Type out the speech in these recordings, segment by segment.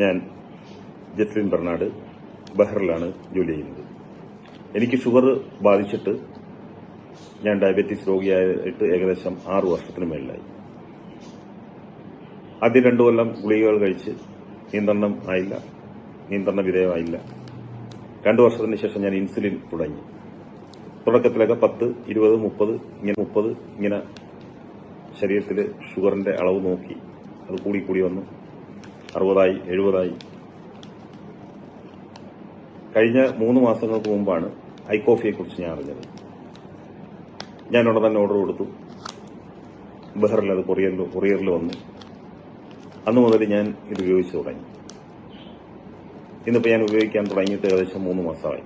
ഞാൻ ജസ്ലിൻ ബെർണാഡ് ബഹ്റിലാണ് ജോലി ചെയ്യുന്നത്. എനിക്ക് ഷുഗർ ബാധിച്ചിട്ട് ഞാൻ ഡയബറ്റീസ് രോഗിയായിട്ട് ഏകദേശം 6 വർഷത്തിന് മേളിലായി. ആദ്യം 2 കൊല്ലം ഗുളികകൾ കഴിച്ച് നിയന്ത്രണ വിധേയമായില്ല. 2 വർഷത്തിന് ശേഷം ഞാൻ ഇൻസുലിൻ തുടങ്ങി. തുടക്കത്തിലൊക്കെ 10, 20, 30 ഇങ്ങനെ ശരീരത്തിൽ ഷുഗറിന്റെ അളവ് നോക്കി അത് കൂടി വന്നു. 60ആയി, 70ആയി. കഴിഞ്ഞ 3 മാസങ്ങൾക്ക് മുമ്പാണ് ഐക്കോഫിയെക്കുറിച്ച് ഞാൻ അറിഞ്ഞത്. ഞാൻ ഉടനെ തന്നെ ഓർഡർ കൊടുത്തു. ബഹ്റിൽ അത് കൊറിയറിൽ വന്നു. അന്നു മുതൽ ഞാൻ ഇത് ഉപയോഗിച്ചു തുടങ്ങി. ഇന്നിപ്പോൾ ഞാൻ ഉപയോഗിക്കാൻ തുടങ്ങിയിട്ട് ഏകദേശം 3 മാസമായി.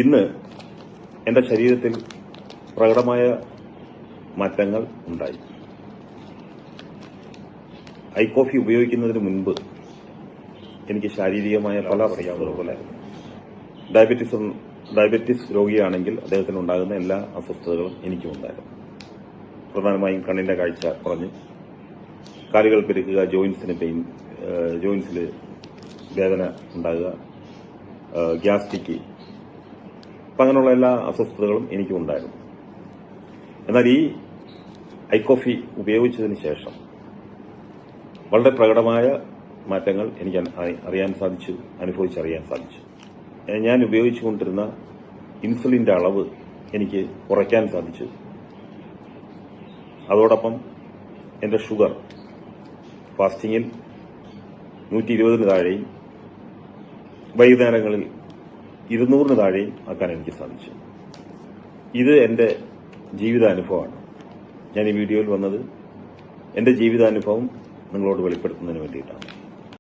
ഇന്ന് എന്റെ ശരീരത്തിൽ പ്രകടമായ മാറ്റങ്ങൾ ഉണ്ടായി. ഐക്കോഫി ഉപയോഗിക്കുന്നതിന് മുൻപ് എനിക്ക് ശാരീരികമായ പല അറിയാവുന്നതുപോലെ ഡയബറ്റിസ് രോഗിയാണെങ്കിൽ അദ്ദേഹത്തിന് ഉണ്ടാകുന്ന എല്ലാ അസ്വസ്ഥതകളും എനിക്കും ഉണ്ടായിരുന്നു. പ്രധാനമായും കണ്ണിന്റെ കാഴ്ച കുറഞ്ഞ്, കാലുകൾ പെരുക്കുക, ജോയിന്റ്സിൽ വേദന ഉണ്ടാകുക, ഗ്യാസ്ട്രിക്, അപ്പം അങ്ങനെയുള്ള എല്ലാ അസ്വസ്ഥതകളും എനിക്കും ഉണ്ടായിരുന്നു. എന്നാൽ ഈ ഐക്കോഫി ഉപയോഗിച്ചതിന് ശേഷം വളരെ പ്രകടമായ മാറ്റങ്ങൾ എനിക്ക് അനുഭവിച്ചറിയാൻ സാധിച്ചു. ഞാൻ ഉപയോഗിച്ചുകൊണ്ടിരുന്ന ഇൻസുലിന്റെ അളവ് എനിക്ക് കുറയ്ക്കാൻ സാധിച്ചു. അതോടൊപ്പം എന്റെ ഷുഗർ ഫാസ്റ്റിംഗിൽ 120 താഴെയും വൈകുന്നേരങ്ങളിൽ 200 താഴെയും ആക്കാൻ എനിക്ക് സാധിച്ചു. ഇത് എന്റെ ജീവിതാനുഭവമാണ്. ഞാൻ ഈ വീഡിയോയിൽ വന്നത് എന്റെ ജീവിതാനുഭവം നിങ്ങളോട് വെളിപ്പെടുത്തുന്നതിന് വേണ്ടിയിട്ടാണ്.